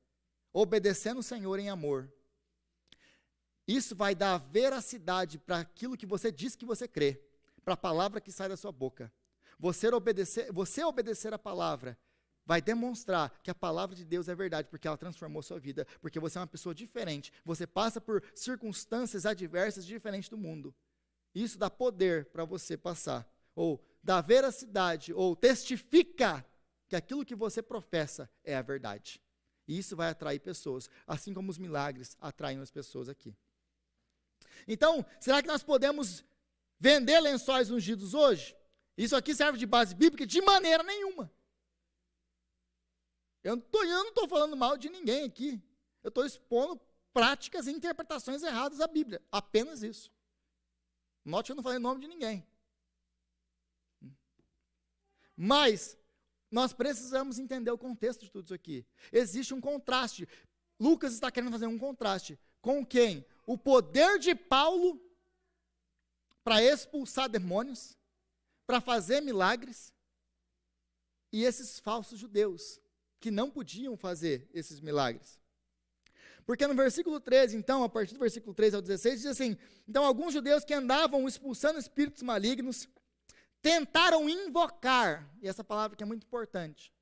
obedecendo o Senhor em amor, isso vai dar veracidade para aquilo que você diz que você crê, para a palavra que sai da sua boca. Você obedecer a palavra vai demonstrar que a palavra de Deus é verdade, porque ela transformou sua vida, porque você é uma pessoa diferente, você passa por circunstâncias adversas diferentes do mundo. Isso dá poder para você passar, ou dá veracidade, ou testifica que aquilo que você professa é a verdade. E isso vai atrair pessoas, assim como os milagres atraem as pessoas aqui. Então, será que nós podemos vender lençóis ungidos hoje? Isso aqui serve de base bíblica? De maneira nenhuma. Eu não estou falando mal de ninguém aqui. Eu estou expondo práticas e interpretações erradas da Bíblia. Apenas isso. Note que eu não falei o nome de ninguém. Mas nós precisamos entender o contexto de tudo isso aqui. Existe um contraste. Lucas está querendo fazer um contraste. Com quem? O poder de Paulo para expulsar demônios, para fazer milagres, e esses falsos judeus, que não podiam fazer esses milagres. Porque no versículo 13, então, a partir do versículo 13 ao 16, diz assim, então alguns judeus que andavam expulsando espíritos malignos, tentaram invocar, e essa palavra que é muito importante,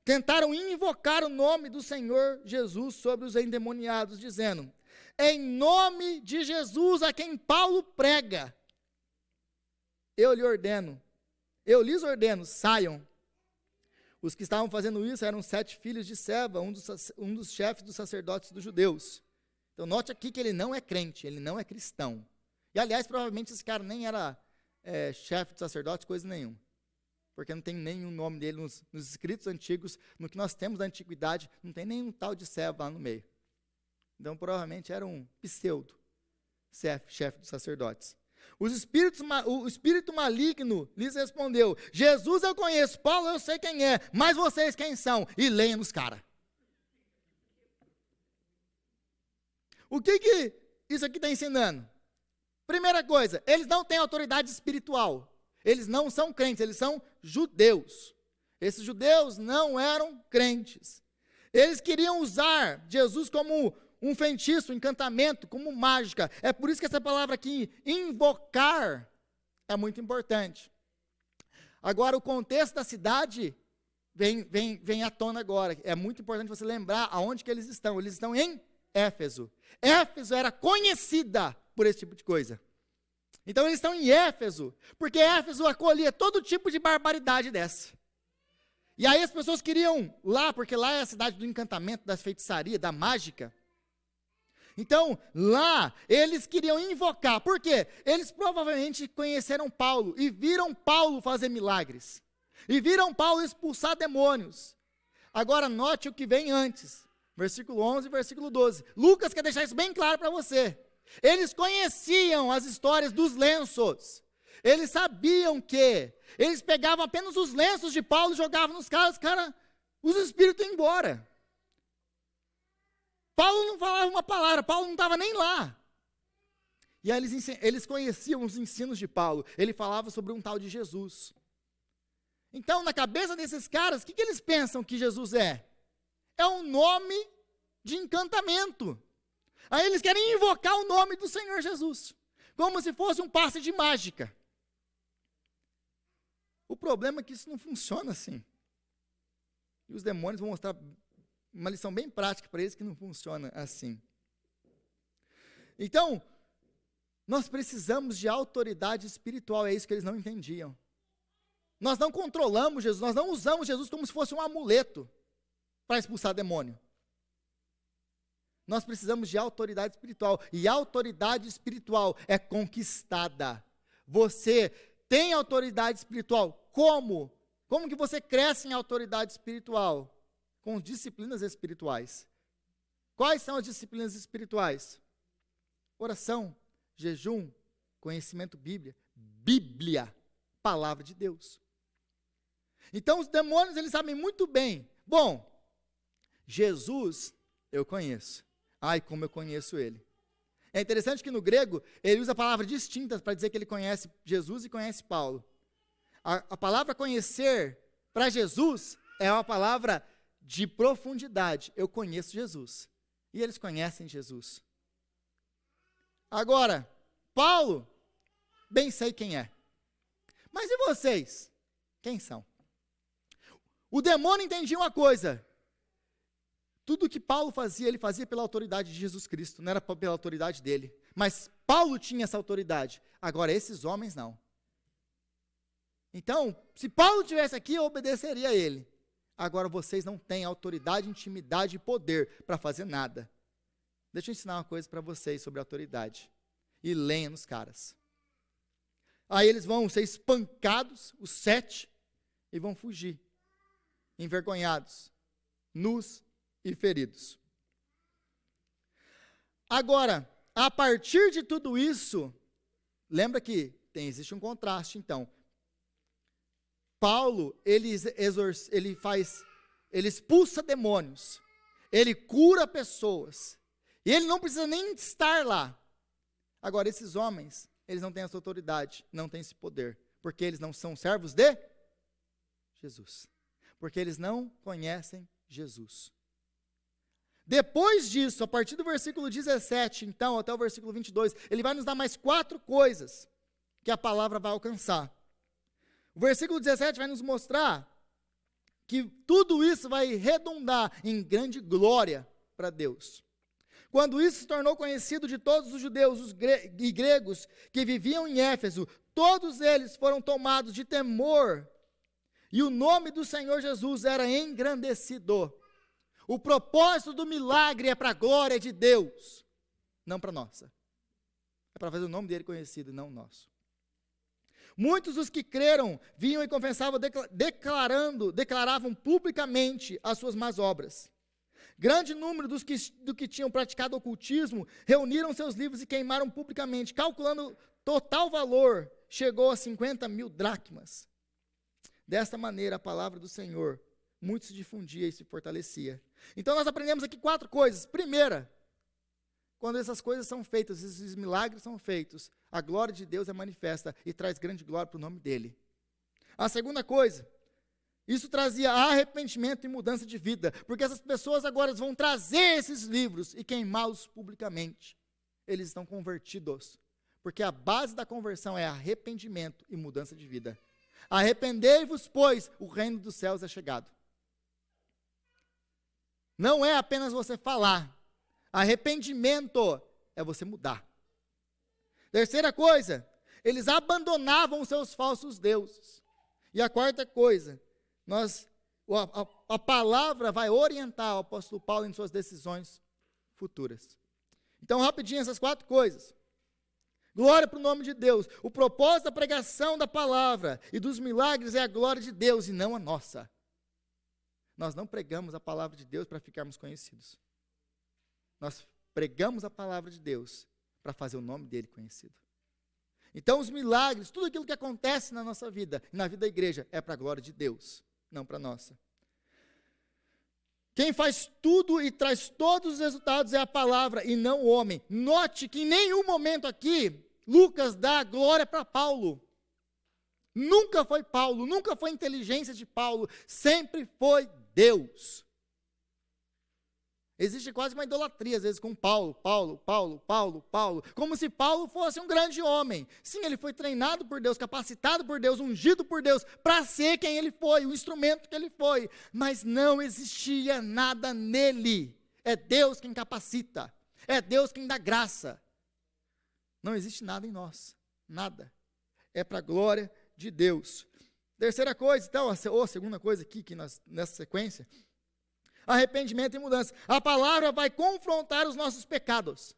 tentaram invocar o nome do Senhor Jesus sobre os endemoniados, dizendo, em nome de Jesus a quem Paulo prega, eu lhes ordeno, saiam. Os que estavam fazendo isso eram 7 filhos de Seva, um dos chefes dos sacerdotes dos judeus. Então note aqui que ele não é crente, ele não é cristão. E aliás, provavelmente esse cara nem era chefe dos sacerdotes, coisa nenhuma. Porque não tem nenhum nome dele nos escritos antigos, no que nós temos da antiguidade, não tem nenhum tal de Seva lá no meio. Então provavelmente era um pseudo chefe dos sacerdotes. O espírito maligno lhes respondeu, Jesus eu conheço, Paulo eu sei quem é, mas vocês quem são? E leiam nos caras. O que isso aqui está ensinando? Primeira coisa, eles não têm autoridade espiritual, eles não são crentes, eles são judeus. Esses judeus não eram crentes. Eles queriam usar Jesus como um feitiço, um encantamento, como mágica. É por isso que essa palavra aqui, invocar, é muito importante. Agora, o contexto da cidade vem à tona agora. É muito importante você lembrar aonde que eles estão. Eles estão em Éfeso. Éfeso era conhecida por esse tipo de coisa. Então, eles estão em Éfeso, porque Éfeso acolhia todo tipo de barbaridade dessa. E aí as pessoas queriam lá, porque lá é a cidade do encantamento, da feitiçaria, da mágica. Então, lá, eles queriam invocar. Por quê? Eles provavelmente conheceram Paulo e viram Paulo fazer milagres. E viram Paulo expulsar demônios. Agora, note o que vem antes. Versículo 11 e versículo 12. Lucas quer deixar isso bem claro para você. Eles conheciam as histórias dos lenços. Eles sabiam que eles pegavam apenas os lenços de Paulo e jogavam nos caras, os espíritos iam embora. Paulo não falava uma palavra, Paulo não estava nem lá. E aí eles conheciam os ensinos de Paulo. Ele falava sobre um tal de Jesus. Então, na cabeça desses caras, o que eles pensam que Jesus é? É um nome de encantamento. Aí eles querem invocar o nome do Senhor Jesus, como se fosse um passe de mágica. O problema é que isso não funciona assim. E os demônios vão mostrar uma lição bem prática para eles que não funciona assim. Então, nós precisamos de autoridade espiritual, é isso que eles não entendiam. Nós não controlamos Jesus, nós não usamos Jesus como se fosse um amuleto para expulsar demônio. Nós precisamos de autoridade espiritual, e a autoridade espiritual é conquistada. Você tem autoridade espiritual, como? Como que você cresce em autoridade espiritual? Com disciplinas espirituais. Quais são as disciplinas espirituais? Oração, jejum, conhecimento Bíblia, palavra de Deus. Então os demônios, eles sabem muito bem. Bom, Jesus eu conheço. Ai, como eu conheço ele. É interessante que no grego, ele usa palavras distintas para dizer que ele conhece Jesus e conhece Paulo. A palavra conhecer, para Jesus, é uma palavra de profundidade. Eu conheço Jesus. E eles conhecem Jesus. Agora, Paulo, bem sei quem é. Mas e vocês? Quem são? O demônio entendia uma coisa. Tudo que Paulo fazia, ele fazia pela autoridade de Jesus Cristo, não era pela autoridade dele. Mas Paulo tinha essa autoridade. Agora, esses homens não. Então, se Paulo estivesse aqui, eu obedeceria a ele. Agora, vocês não têm autoridade, intimidade e poder para fazer nada. Deixa eu ensinar uma coisa para vocês sobre autoridade. E lenha nos caras. Aí eles vão ser espancados, os 7, e vão fugir. Envergonhados, nus e feridos. Agora, a partir de tudo isso, lembra que existe um contraste, então. Paulo, ele expulsa demônios, ele cura pessoas, e ele não precisa nem estar lá. Agora, esses homens, eles não têm essa autoridade, não têm esse poder, porque eles não são servos de Jesus, porque eles não conhecem Jesus. Depois disso, a partir do versículo 17, então, até o versículo 22, ele vai nos dar mais 4 coisas que a palavra vai alcançar. O versículo 17 vai nos mostrar que tudo isso vai redundar em grande glória para Deus. Quando isso se tornou conhecido de todos os judeus e gregos que viviam em Éfeso, todos eles foram tomados de temor, e o nome do Senhor Jesus era engrandecido. O propósito do milagre é para a glória de Deus, não para a nossa. É para fazer o nome dele conhecido, não o nosso. Muitos dos que creram vinham e confessavam, declaravam publicamente as suas más obras. Grande número do que tinham praticado ocultismo reuniram seus livros e queimaram publicamente, calculando total valor, chegou a 50.000 dracmas. Desta maneira, a palavra do Senhor muito se difundia e se fortalecia. Então nós aprendemos aqui 4 coisas. Primeira, quando essas coisas são feitas, esses milagres são feitos, a glória de Deus é manifesta e traz grande glória para o nome dele. A segunda coisa, isso trazia arrependimento e mudança de vida, porque essas pessoas agora vão trazer esses livros e queimá-los publicamente. Eles estão convertidos, porque a base da conversão é arrependimento e mudança de vida. Arrependei-vos, pois o reino dos céus é chegado. Não é apenas você falar. Arrependimento é você mudar. Terceira coisa, eles abandonavam os seus falsos deuses. E a quarta coisa, a palavra vai orientar o apóstolo Paulo em suas decisões futuras. Então, rapidinho, essas 4 coisas. Glória para o nome de Deus. O propósito da pregação da palavra e dos milagres é a glória de Deus e não a nossa. Nós não pregamos a palavra de Deus para ficarmos conhecidos. Nós pregamos a palavra de Deus para fazer o nome dele conhecido. Então, os milagres, tudo aquilo que acontece na nossa vida, na vida da igreja, é para a glória de Deus, não para a nossa. Quem faz tudo e traz todos os resultados é a palavra e não o homem. Note que em nenhum momento aqui, Lucas dá glória para Paulo. Nunca foi Paulo, nunca foi inteligência de Paulo, sempre foi Deus. Existe quase uma idolatria, às vezes, com Paulo, como se Paulo fosse um grande homem. Sim, ele foi treinado por Deus, capacitado por Deus, ungido por Deus, para ser quem ele foi, o instrumento que ele foi. Mas não existia nada nele. É Deus quem capacita, é Deus quem dá graça. Não existe nada em nós, nada. É para a glória de Deus. Terceira coisa, então, ou segunda coisa aqui, nessa sequência, arrependimento e mudança. A palavra vai confrontar os nossos pecados.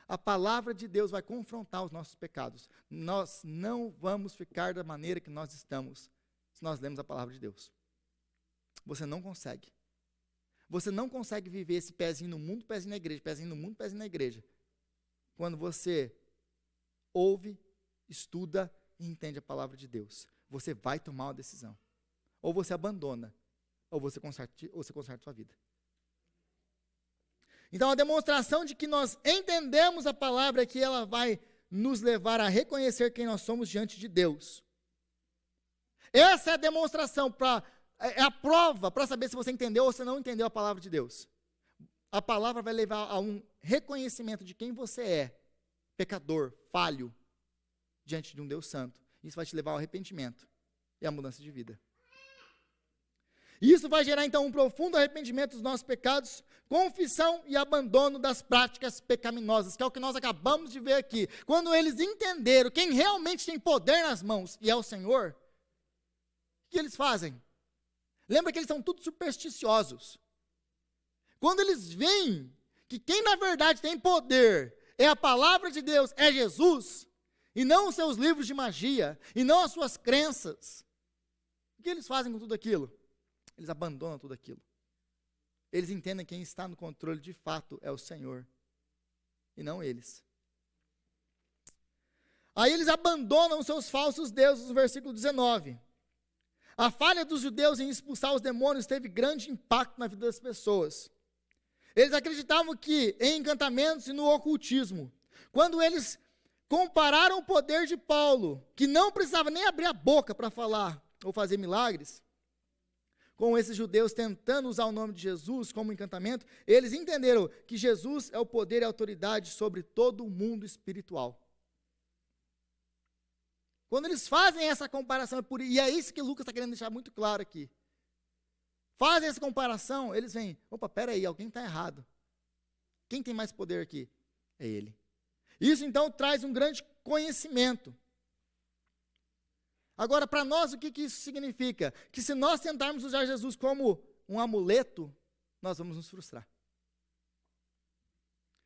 A palavra de Deus vai confrontar os nossos pecados. Nós não vamos ficar da maneira que nós estamos se nós lemos a palavra de Deus. Você não consegue. Você não consegue viver esse pezinho no mundo, pezinho na igreja, pezinho no mundo, pezinho na igreja. Quando você ouve, estuda e entende a palavra de Deus. Você vai tomar uma decisão. Ou você abandona, ou você conserta sua vida. Então, a demonstração de que nós entendemos a palavra é que ela vai nos levar a reconhecer quem nós somos diante de Deus. Essa é a demonstração, é a prova para saber se você entendeu ou se não entendeu a palavra de Deus. A palavra vai levar a um reconhecimento de quem você é, pecador, falho, diante de um Deus santo. Isso vai te levar ao arrependimento e à mudança de vida. Isso vai gerar, então, um profundo arrependimento dos nossos pecados, confissão e abandono das práticas pecaminosas, que é o que nós acabamos de ver aqui. Quando eles entenderam quem realmente tem poder nas mãos, e é o Senhor, o que eles fazem? Lembra que eles são tudo supersticiosos. Quando eles veem que quem na verdade tem poder é a palavra de Deus, é Jesus, e não os seus livros de magia, e não as suas crenças, o que eles fazem com tudo aquilo? Eles abandonam tudo aquilo. Eles entendem que quem está no controle de fato é o Senhor, e não eles. Aí eles abandonam os seus falsos deuses, no versículo 19. A falha dos judeus em expulsar os demônios teve grande impacto na vida das pessoas. Eles acreditavam que em encantamentos e no ocultismo. Quando eles compararam o poder de Paulo, que não precisava nem abrir a boca para falar ou fazer milagres, com esses judeus tentando usar o nome de Jesus como encantamento, eles entenderam que Jesus é o poder e a autoridade sobre todo o mundo espiritual. Quando eles fazem essa comparação, e é isso que Lucas está querendo deixar muito claro aqui, fazem essa comparação, eles veem, opa, peraí, alguém está errado. Quem tem mais poder aqui? É ele. Isso então traz um grande conhecimento. Agora, para nós, o que isso significa? Que se nós tentarmos usar Jesus como um amuleto, nós vamos nos frustrar.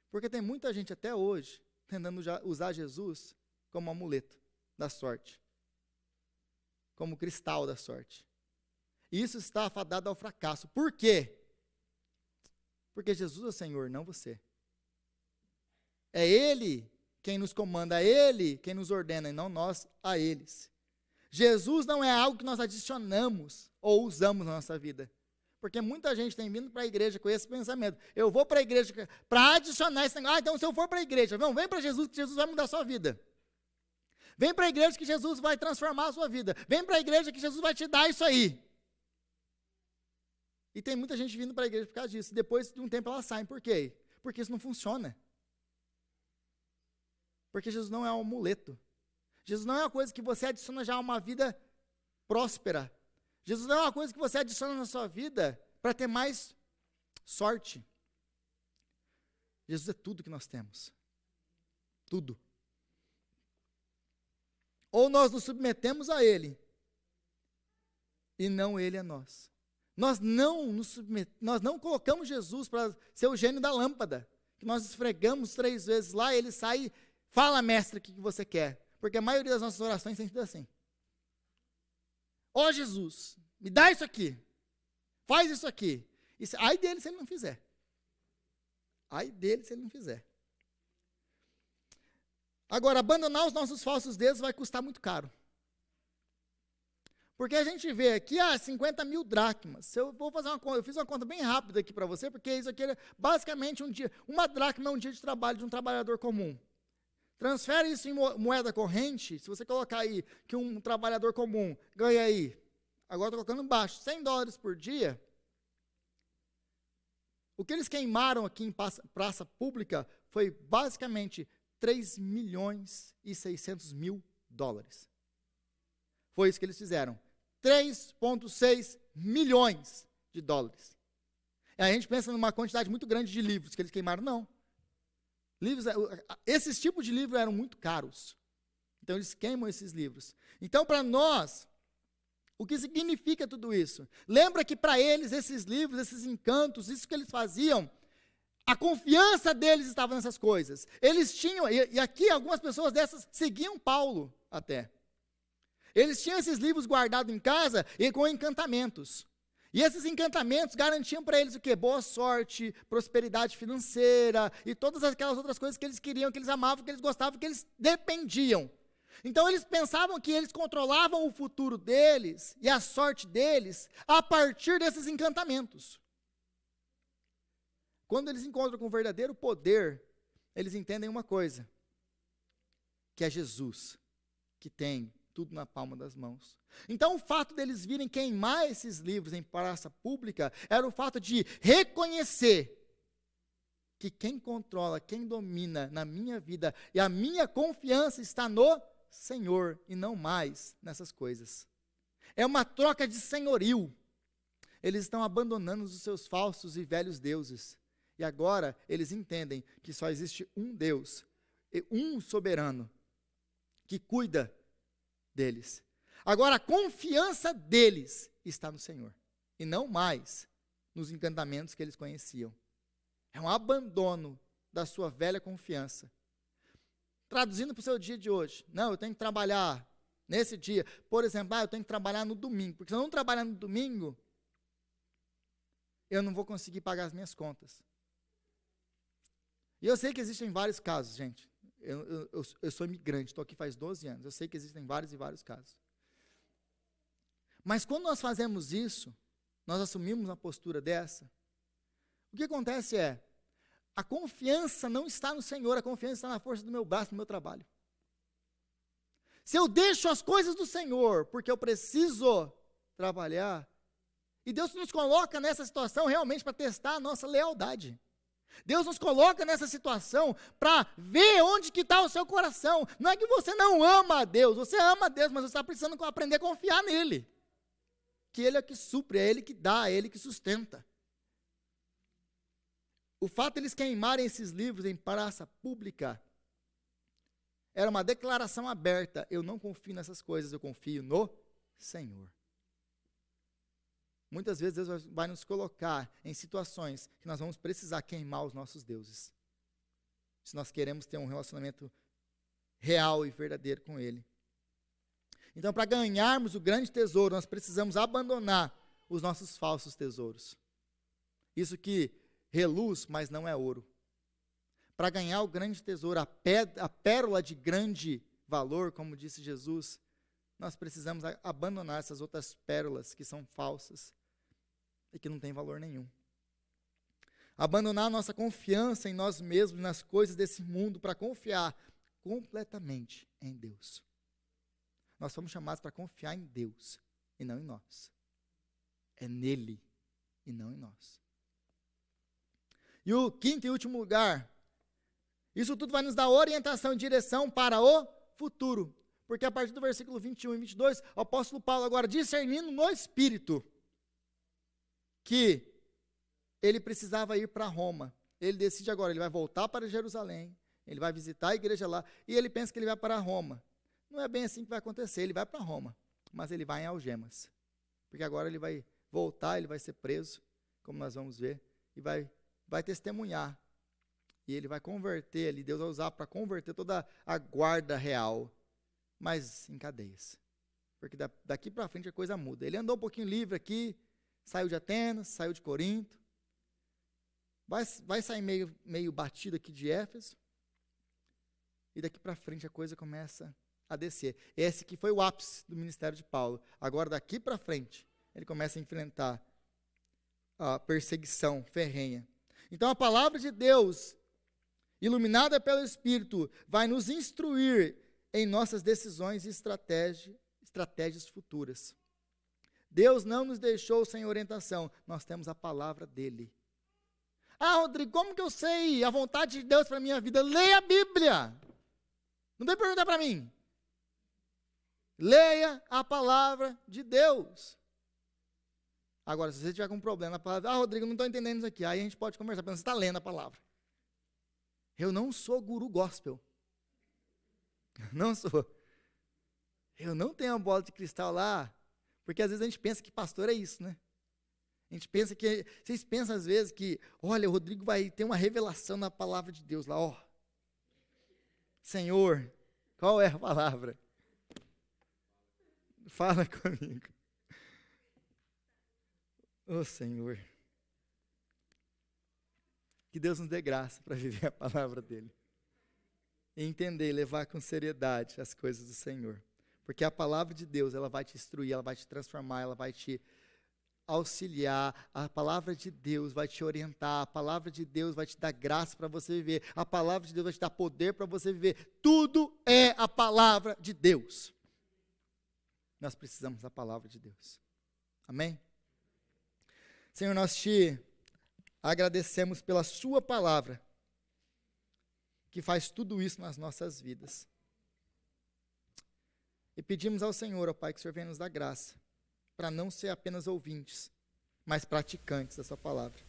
Porque tem muita gente até hoje tentando usar Jesus como amuleto da sorte, como cristal da sorte. E isso está afadado ao fracasso. Por quê? Porque Jesus é o Senhor, não você. É Ele quem nos comanda, é Ele quem nos ordena, e não nós a eles. Jesus não é algo que nós adicionamos ou usamos na nossa vida. Porque muita gente tem vindo para a igreja com esse pensamento. Eu vou para a igreja para adicionar esse negócio. Então se eu for para a igreja, não, vem para Jesus que Jesus vai mudar a sua vida. Vem para a igreja que Jesus vai transformar a sua vida. Vem para a igreja que Jesus vai te dar isso aí. E tem muita gente vindo para a igreja por causa disso. Depois de um tempo elas saem. Por quê? Porque isso não funciona. Porque Jesus não é um amuleto. Jesus não é uma coisa que você adiciona já a uma vida próspera. Jesus não é uma coisa que você adiciona na sua vida para ter mais sorte. Jesus é tudo que nós temos. Tudo. Ou nós nos submetemos a Ele, e não Ele a nós. Nós não colocamos Jesus para ser o gênio da lâmpada, que nós esfregamos 3 vezes lá, e Ele sai e fala, mestre, o que você quer? Porque a maioria das nossas orações tem sido assim. Ó Jesus, me dá isso aqui. Faz isso aqui. Ai dele se ele não fizer. Ai dele se ele não fizer. Agora, abandonar os nossos falsos deuses vai custar muito caro. Porque a gente vê aqui, 50 mil dracmas. Eu vou fazer uma conta, eu fiz uma conta bem rápida aqui para você, porque isso aqui é basicamente uma dracma é um dia de trabalho de um trabalhador comum. Transfere isso em moeda corrente, se você colocar aí que um trabalhador comum ganha aí, agora estou colocando baixo, $100 por dia. O que eles queimaram aqui em praça pública foi basicamente $3.600.000. Foi isso que eles fizeram. 3,6 milhões de dólares. E a gente pensa numa quantidade muito grande de livros que eles queimaram. Não. Esses tipos de livros eram muito caros. Então, eles queimam esses livros. Então, para nós, o que significa tudo isso? Lembra que para eles, esses livros, esses encantos, isso que eles faziam, a confiança deles estava nessas coisas. Eles tinham, e aqui algumas pessoas dessas seguiam Paulo até. Eles tinham esses livros guardados em casa e com encantamentos. E esses encantamentos garantiam para eles o quê? Boa sorte, prosperidade financeira e todas aquelas outras coisas que eles queriam, que eles amavam, que eles gostavam, que eles dependiam. Então eles pensavam que eles controlavam o futuro deles e a sorte deles a partir desses encantamentos. Quando eles encontram com o verdadeiro poder, eles entendem uma coisa, que é Jesus, que tem tudo na palma das mãos. Então o fato deles virem queimar esses livros em praça pública, era o fato de reconhecer que quem controla, quem domina na minha vida, e a minha confiança está no Senhor, e não mais nessas coisas. É uma troca de senhorio. Eles estão abandonando os seus falsos e velhos deuses, e agora eles entendem que só existe um Deus, um soberano, que cuida deles. Agora, a confiança deles está no Senhor, e não mais nos encantamentos que eles conheciam. É um abandono da sua velha confiança. Traduzindo para o seu dia de hoje, não, eu tenho que trabalhar nesse dia. Por exemplo, eu tenho que trabalhar no domingo, porque se eu não trabalhar no domingo, eu não vou conseguir pagar as minhas contas. E eu sei que existem vários casos, gente. Eu sou imigrante, estou aqui faz 12 anos. Eu sei que existem vários e vários casos. Mas quando nós fazemos isso, nós assumimos uma postura dessa, o que acontece é, a confiança não está no Senhor, a confiança está na força do meu braço, no meu trabalho. Se eu deixo as coisas do Senhor, porque eu preciso trabalhar, e Deus nos coloca nessa situação realmente para testar a nossa lealdade. Deus nos coloca nessa situação para ver onde que está o seu coração. Não é que você não ama a Deus, você ama a Deus, mas você está precisando aprender a confiar nele. Que Ele é que supre, é Ele que dá, é Ele que sustenta. O fato de eles queimarem esses livros em praça pública era uma declaração aberta. Eu não confio nessas coisas, eu confio no Senhor. Muitas vezes Deus vai nos colocar em situações que nós vamos precisar queimar os nossos deuses. Se nós queremos ter um relacionamento real e verdadeiro com Ele. Então, para ganharmos o grande tesouro, nós precisamos abandonar os nossos falsos tesouros. Isso que reluz, mas não é ouro. Para ganhar o grande tesouro, a pérola de grande valor, como disse Jesus, nós precisamos abandonar essas outras pérolas que são falsas e que não têm valor nenhum. Abandonar a nossa confiança em nós mesmos, nas coisas desse mundo, para confiar completamente em Deus. Nós somos chamados para confiar em Deus e não em nós. É nele e não em nós. E o quinto e último lugar, isso tudo vai nos dar orientação e direção para o futuro. Porque a partir do versículo 21 e 22, o apóstolo Paulo agora discernindo no Espírito que ele precisava ir para Roma. Ele decide agora, ele vai voltar para Jerusalém, ele vai visitar a igreja lá, e ele pensa que ele vai para Roma. Não é bem assim que vai acontecer, ele vai para Roma, mas ele vai em algemas. Porque agora ele vai voltar, ele vai ser preso, como nós vamos ver, e vai testemunhar. E ele vai converter ali, Deus vai usar para converter toda a guarda real, mas em cadeias. Porque daqui para frente a coisa muda. Ele andou um pouquinho livre aqui, saiu de Atenas, saiu de Corinto, vai sair meio batido aqui de Éfeso, e daqui para frente a coisa começa a descer. Esse que foi o ápice do ministério de Paulo. Agora, daqui para frente, ele começa a enfrentar a perseguição ferrenha. Então, a palavra de Deus, iluminada pelo Espírito, vai nos instruir em nossas decisões e estratégias futuras. Deus não nos deixou sem orientação, nós temos a palavra dele. Ah, Rodrigo, como que eu sei a vontade de Deus para a minha vida? Leia a Bíblia. Não vem perguntar para mim. Leia a palavra de Deus. Agora, se você tiver com um problema na palavra, Rodrigo, não estou entendendo isso aqui. Aí a gente pode conversar, porque você está lendo a palavra. Eu não sou guru gospel. Não sou. Eu não tenho uma bola de cristal lá, porque às vezes a gente pensa que pastor é isso, né? A gente pensa que, vocês pensam às vezes que, olha, o Rodrigo vai ter uma revelação na palavra de Deus lá, ó. Senhor, qual é a palavra? Fala comigo. Ô Senhor, que Deus nos dê graça para viver a palavra dele. E entender, levar com seriedade as coisas do Senhor. Porque a palavra de Deus, ela vai te instruir, ela vai te transformar, ela vai te auxiliar, a palavra de Deus vai te orientar, a palavra de Deus vai te dar graça para você viver, a palavra de Deus vai te dar poder para você viver. Tudo é a palavra de Deus. Nós precisamos da palavra de Deus. Amém? Senhor, nós te agradecemos pela sua palavra, que faz tudo isso nas nossas vidas. E pedimos ao Senhor, ó Pai, que o Senhor venha nos dar graça, para não ser apenas ouvintes, mas praticantes da sua palavra.